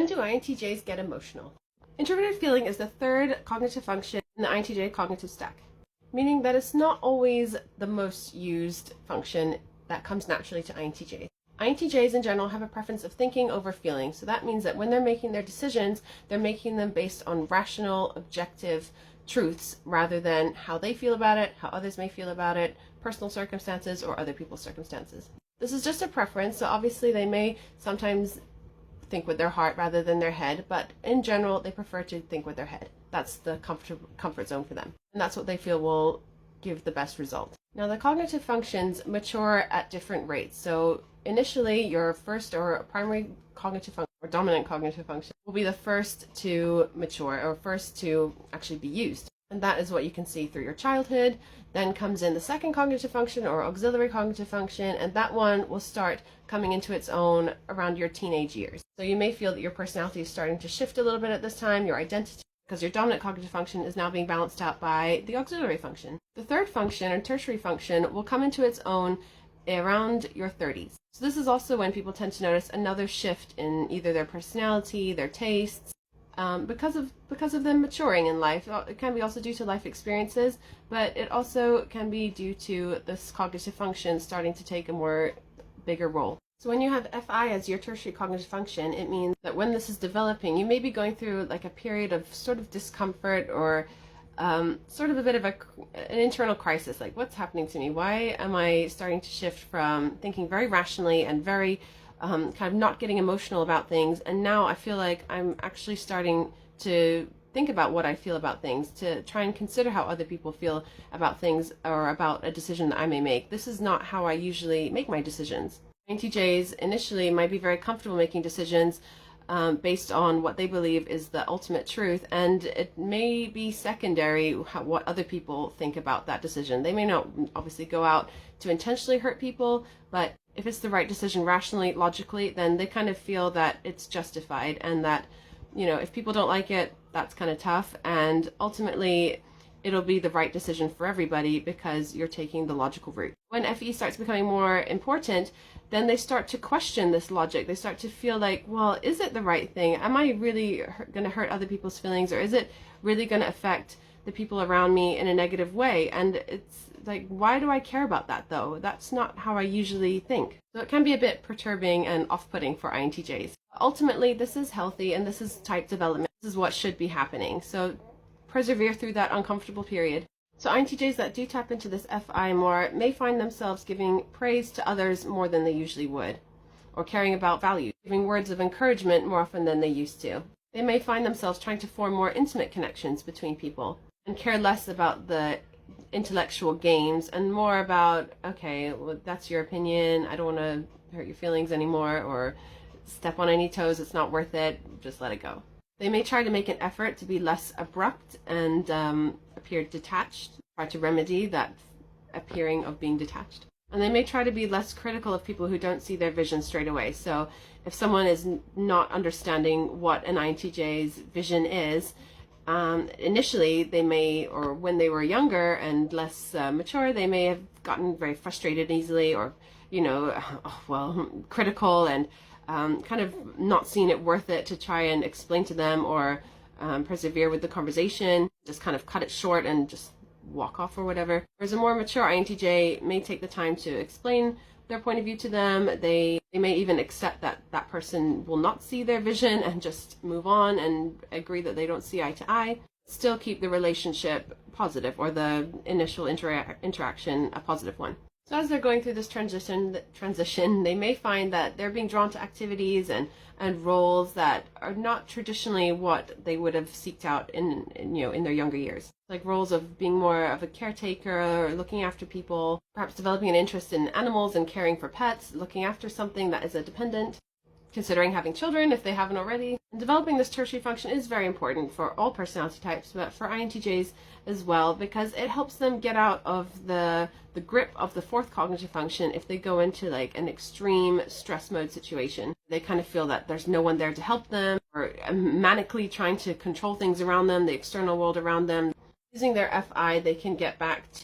When do INTJs get emotional? Introverted feeling is the third cognitive function in the INTJ cognitive stack, meaning that it's not always the most used function that comes naturally to INTJs. INTJs in general have a preference of thinking over feeling, so that means that when they're making their decisions, they're making them based on rational, objective truths rather than how they feel about it, how others may feel about it, personal circumstances, or other people's circumstances. This is just a preference, so obviously they may sometimes think with their heart rather than their head, but in general they prefer to think with their head. That's the comfort zone for them, and that's what they feel will give the best result. Now, the cognitive functions mature at different rates. So initially your first or primary cognitive function or dominant cognitive function will be the first to mature or first to actually be used, and that is what you can see through your childhood. Then comes in the second cognitive function or auxiliary cognitive function, and that one will start coming into its own around your teenage years. So you may feel that your personality is starting to shift a little bit at this time, your identity, because your dominant cognitive function is now being balanced out by the auxiliary function. The third function, or tertiary function, will come into its own around your 30s. So this is also when people tend to notice another shift in either their personality, their tastes, because of them maturing in life. It can be also due to life experiences, but it also can be due to this cognitive function starting to take a more bigger role. So when you have FI as your tertiary cognitive function, it means that when this is developing, you may be going through like a period of sort of discomfort or sort of a bit of an internal crisis, like what's happening to me? Why am I starting to shift from thinking very rationally and very kind of not getting emotional about things, and now I feel like I'm actually starting to think about what I feel about things, to try and consider how other people feel about things or about a decision that I may make. This is not how I usually make my decisions. INTJs initially might be very comfortable making decisions based on what they believe is the ultimate truth, and it may be secondary what other people think about that decision. They may not obviously go out to intentionally hurt people, but if it's the right decision rationally, logically, then they kind of feel that it's justified, and that, you know, if people don't like it, that's kind of tough, and ultimately it'll be the right decision for everybody because you're taking the logical route. When FE starts becoming more important, then they start to question this logic. They start to feel like, well, is it the right thing? Am I really going to hurt other people's feelings, or is it really going to affect the people around me in a negative way? And it's like, why do I care about that though? That's not how I usually think. So it can be a bit perturbing and off-putting for INTJs. Ultimately, this is healthy and this is type development. This is what should be happening. So persevere through that uncomfortable period. So INTJs that do tap into this FI more may find themselves giving praise to others more than they usually would, or caring about values, giving words of encouragement more often than they used to. They may find themselves trying to form more intimate connections between people and care less about the intellectual games and more about, okay, well, that's your opinion, I don't want to hurt your feelings anymore, or step on any toes, it's not worth it, just let it go. They may try to make an effort to be less abrupt and appear detached, try to remedy that appearing of being detached. And they may try to be less critical of people who don't see their vision straight away. So if someone is not understanding what an INTJ's vision is, initially they may, or when they were younger and less mature, they may have gotten very frustrated easily, or, you know, critical and kind of not seeing it worth it to try and explain to them or persevere with the conversation, just kind of cut it short and just walk off or whatever. Whereas a more mature INTJ may take the time to explain their point of view to them. They may even accept that that person will not see their vision and just move on and agree that they don't see eye to eye. Still keep the relationship positive, or the initial interaction a positive one. So as they're going through this transition, they may find that they're being drawn to activities and roles that are not traditionally what they would have seeked out in their younger years. Like roles of being more of a caretaker, or looking after people, perhaps developing an interest in animals and caring for pets, looking after something that is a dependent, considering having children if they haven't already. And developing this tertiary function is very important for all personality types, but for INTJs as well, because it helps them get out of the grip of the fourth cognitive function if they go into like an extreme stress mode situation. They kind of feel that there's no one there to help them, or manically trying to control things around them, the external world around them. Using their FI, they can get back to